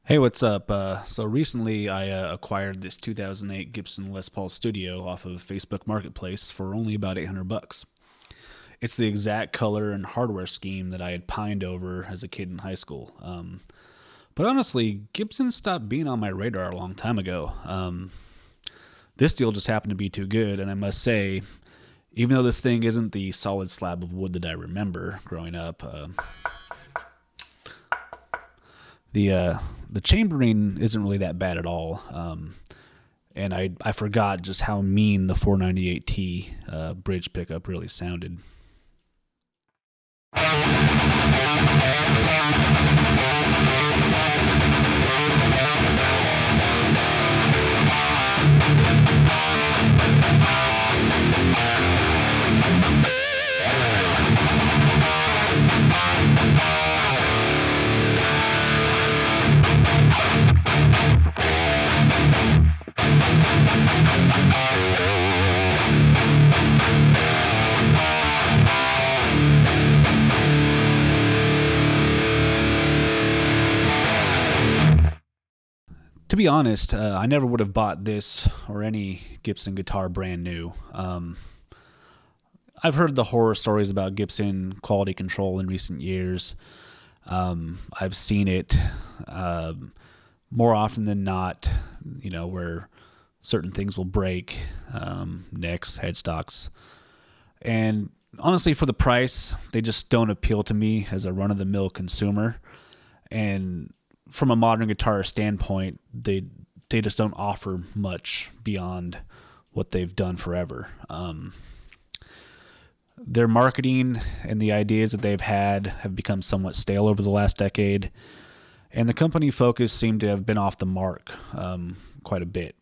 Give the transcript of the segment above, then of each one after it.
Hey, what's up? So recently I acquired this 2008 Gibson Les Paul Studio off of Facebook Marketplace for only about $800. It's the exact color and hardware scheme that I had pined over as a kid in high school. But honestly, Gibson stopped being on my radar a long time ago. This deal just happened to be too good, and I must say, even though this thing isn't the solid slab of wood that I remember growing up, the chambering isn't really that bad at all, and I forgot just how mean the 498T bridge pickup really sounded. To be honest, I never would have bought this or any Gibson guitar brand new. I've heard the horror stories about Gibson quality control in recent years. I've seen it more often than not, where certain things will break, necks, headstocks. And honestly, for the price, they just don't appeal to me as a run-of-the-mill consumer. And from a modern guitar standpoint, they just don't offer much beyond what they've done forever. Their marketing and the ideas that they've had have become somewhat stale over the last decade, and the company focus seemed to have been off the mark quite a bit.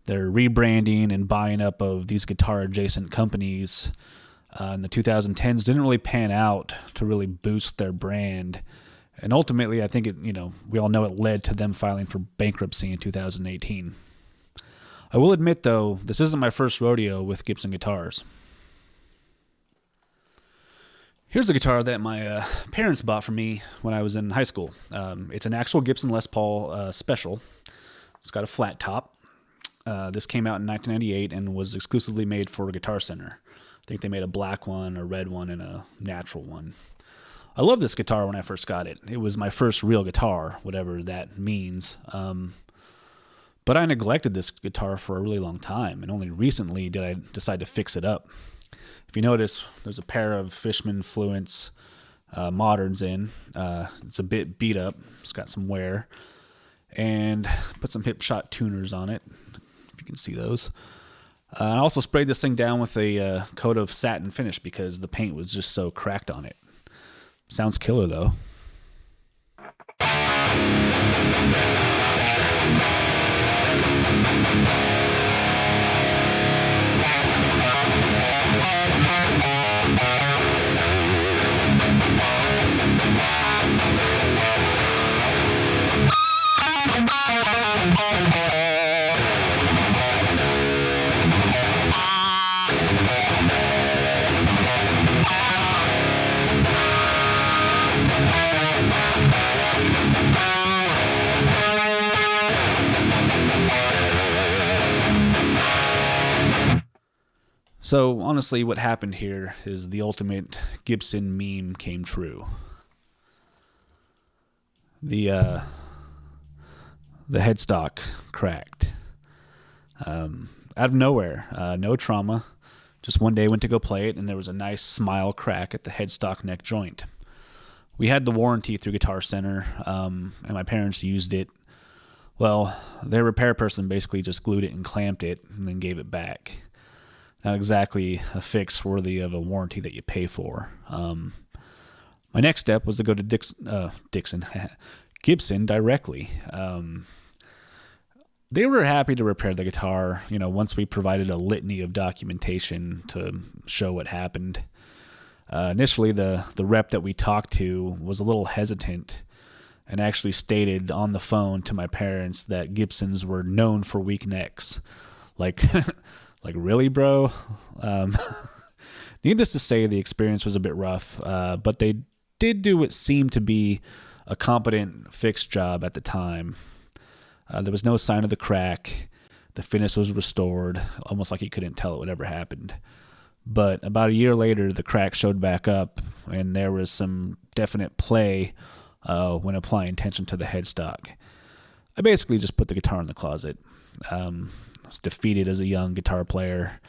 Their rebranding and buying up of these guitar-adjacent companies in the 2010s didn't really pan out to really boost their brand. And ultimately, I think we all know it led to them filing for bankruptcy in 2018. I will admit, though, this isn't my first rodeo with Gibson guitars. Here's a guitar that my parents bought for me when I was in high school. It's an actual Gibson Les Paul Special. It's got a flat top. This came out in 1998 and was exclusively made for Guitar Center. I think they made a black one, a red one, and a natural one. I loved this guitar when I first got it. It was my first real guitar, whatever that means. But I neglected this guitar for a really long time, and only recently did I decide to fix it up. If you notice, there's a pair of Fishman Fluence Moderns in. It's a bit beat up. It's got some wear. And put some Hipshot tuners on it, if you can see those. I also sprayed this thing down with a coat of satin finish because the paint was just so cracked on it. Sounds killer, though. So honestly, what happened here is the ultimate Gibson meme came true. The headstock cracked. Out of nowhere, no trauma. Just one day went to go play it, and there was a nice smile crack at the headstock neck joint. We had the warranty through Guitar Center, and my parents used it. Well, their repair person basically just glued it and clamped it and then gave it back. Not exactly a fix worthy of a warranty that you pay for. My next step was to go to Gibson directly. They were happy to repair the guitar, once we provided a litany of documentation to show what happened. Initially, the rep that we talked to was a little hesitant and actually stated on the phone to my parents that Gibsons were known for weak necks. Like, like really, bro? Needless to say, the experience was a bit rough, but they did do what seemed to be a competent fix job at the time. There was no sign of the crack. The finish was restored, almost like you couldn't tell it would ever happened. But about a year later, the crack showed back up, and there was some definite play when applying tension to the headstock. I basically just put the guitar in the closet. I was defeated as a young guitar player,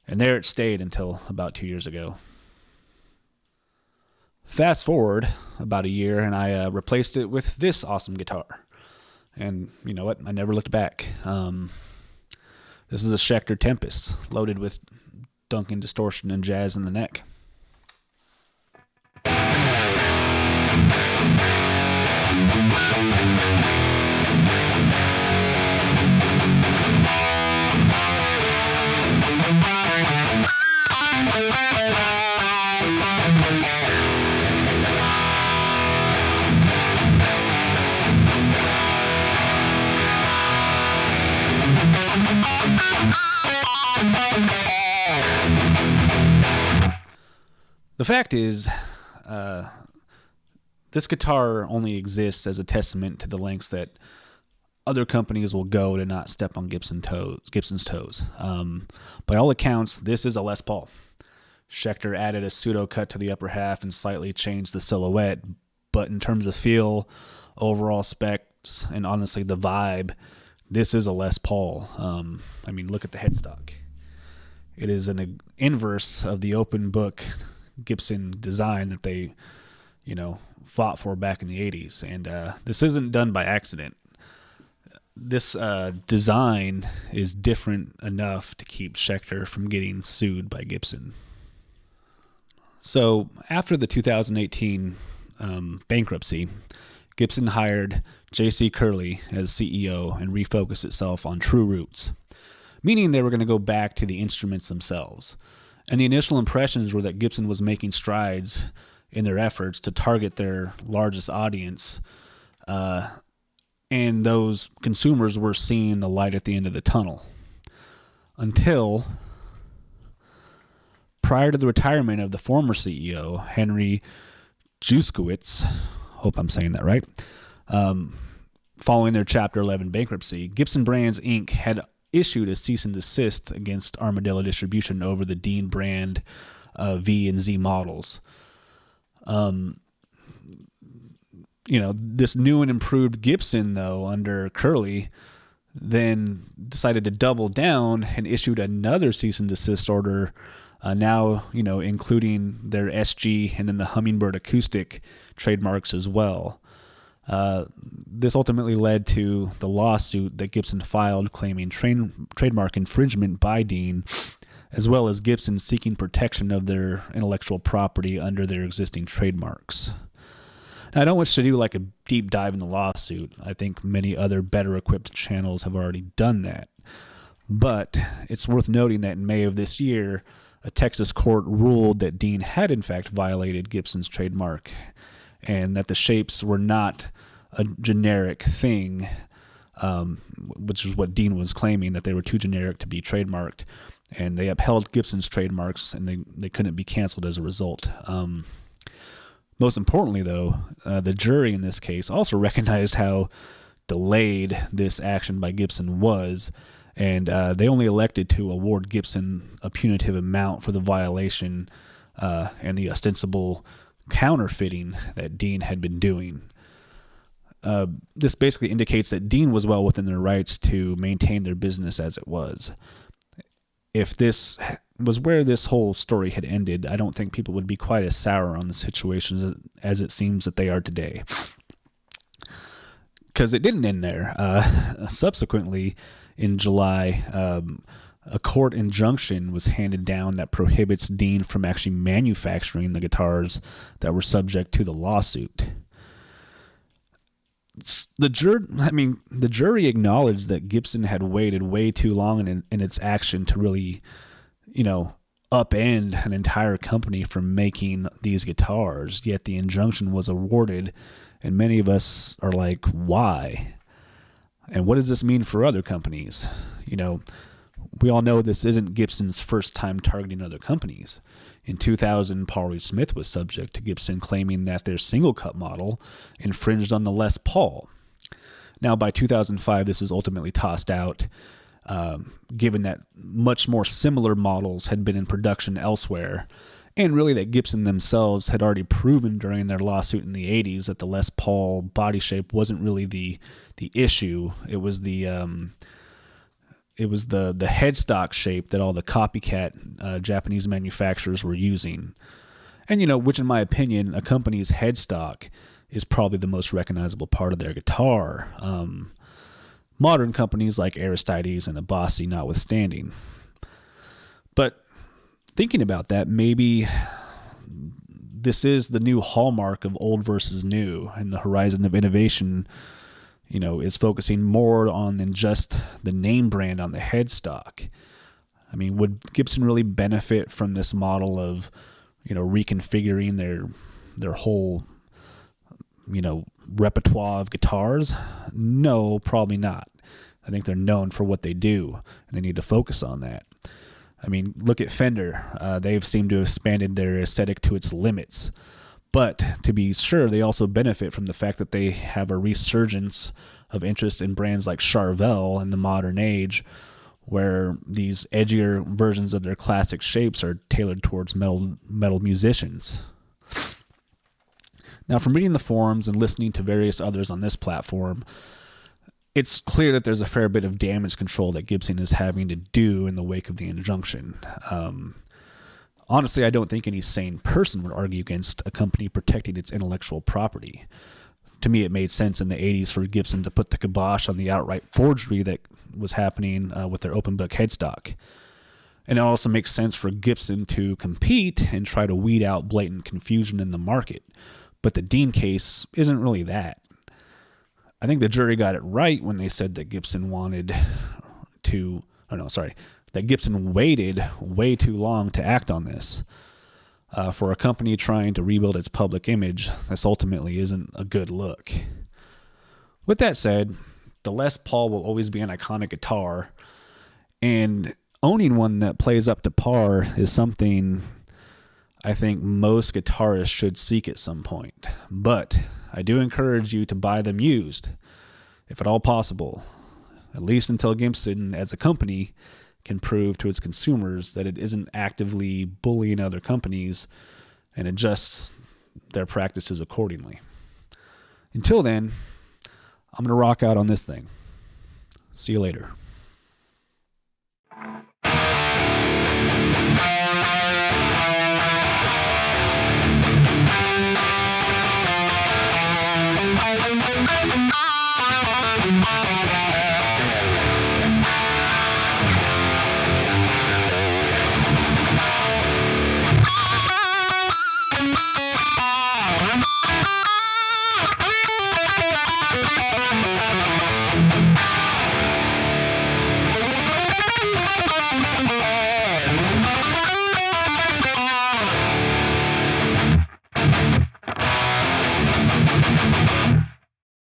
and there it stayed until about 2 years ago. Fast forward about a year, and I replaced it with this awesome guitar. And you know what? I never looked back. This is a Schecter Tempest, loaded with Duncan distortion and jazz in the neck. The fact is, this guitar only exists as a testament to the lengths that other companies will go to not step on Gibson's toes. By all accounts, this is a Les Paul. Schecter added a pseudo cut to the upper half and slightly changed the silhouette, but in terms of feel, overall specs, and honestly the vibe, this is a Les Paul. Look at the headstock. It is an inverse of the open book Gibson design that they, fought for back in the 80s. And this isn't done by accident. This design is different enough to keep Schecter from getting sued by Gibson. So after the 2018 bankruptcy, Gibson hired J.C. Curley as CEO and refocused itself on true roots, meaning they were going to go back to the instruments themselves. And the initial impressions were that Gibson was making strides in their efforts to target their largest audience, and those consumers were seeing the light at the end of the tunnel. Until, prior to the retirement of the former CEO, Henry Juskowitz, hope I'm saying that right, following their Chapter 11 bankruptcy, Gibson Brands, Inc. had issued a cease and desist against Armadillo Distribution over the Dean brand V and Z models. This new and improved Gibson, though, under Curley, then decided to double down and issued another cease and desist order, now, including their SG and then the Hummingbird acoustic trademarks as well. This ultimately led to the lawsuit that Gibson filed claiming trademark infringement by Dean, as well as Gibson seeking protection of their intellectual property under their existing trademarks. Now, I don't wish to do like a deep dive in the lawsuit. I think many other better equipped channels have already done that. But it's worth noting that in May of this year, a Texas court ruled that Dean had in fact violated Gibson's trademark, and that the shapes were not a generic thing, which is what Dean was claiming, that they were too generic to be trademarked. And they upheld Gibson's trademarks, and they couldn't be canceled as a result. Most importantly, though, the jury in this case also recognized how delayed this action by Gibson was, and they only elected to award Gibson a punitive amount for the violation and the ostensible counterfeiting that Dean had been doing. This basically indicates that Dean was well within their rights to maintain their business as it was. If this was where this whole story had ended, I don't think people would be quite as sour on the situation as it seems that they are today. Because it didn't end there. Subsequently, in July, a court injunction was handed down that prohibits Dean from actually manufacturing the guitars that were subject to the lawsuit. The jury acknowledged that Gibson had waited way too long in its action to really, upend an entire company from making these guitars. Yet the injunction was awarded, and many of us are like, why? And what does this mean for other companies? We all know this isn't Gibson's first time targeting other companies. In 2000, Paul Reed Smith was subject to Gibson claiming that their single cut model infringed on the Les Paul. Now, by 2005, this is ultimately tossed out, given that much more similar models had been in production elsewhere, and really that Gibson themselves had already proven during their lawsuit in the 80s that the Les Paul body shape wasn't really the issue. It was the headstock shape that all the copycat Japanese manufacturers were using. And, which in my opinion, a company's headstock is probably the most recognizable part of their guitar. Modern companies like Aristides and Abasi notwithstanding. But thinking about that, maybe this is the new hallmark of old versus new, and the horizon of innovation is focusing more on than just the name brand on the headstock. I mean, would Gibson really benefit from this model of, reconfiguring their whole, repertoire of guitars? No, probably not. I think they're known for what they do, and they need to focus on that. I mean, look at Fender. They've seemed to have expanded their aesthetic to its limits. But to be sure, they also benefit from the fact that they have a resurgence of interest in brands like Charvel in the modern age, where these edgier versions of their classic shapes are tailored towards metal musicians. Now, from reading the forums and listening to various others on this platform, it's clear that there's a fair bit of damage control that Gibson is having to do in the wake of the injunction. Honestly, I don't think any sane person would argue against a company protecting its intellectual property. To me, it made sense in the 80s for Gibson to put the kibosh on the outright forgery that was happening with their open book headstock. And it also makes sense for Gibson to compete and try to weed out blatant confusion in the market. But the Dean case isn't really that. I think the jury got it right when they said that Gibson that Gibson waited way too long to act on this. For a company trying to rebuild its public image, this ultimately isn't a good look. With that said, the Les Paul will always be an iconic guitar, and owning one that plays up to par is something I think most guitarists should seek at some point. But I do encourage you to buy them used, if at all possible, at least until Gibson as a company can prove to its consumers that it isn't actively bullying other companies and adjusts their practices accordingly. Until then, I'm going to rock out on this thing. See you later.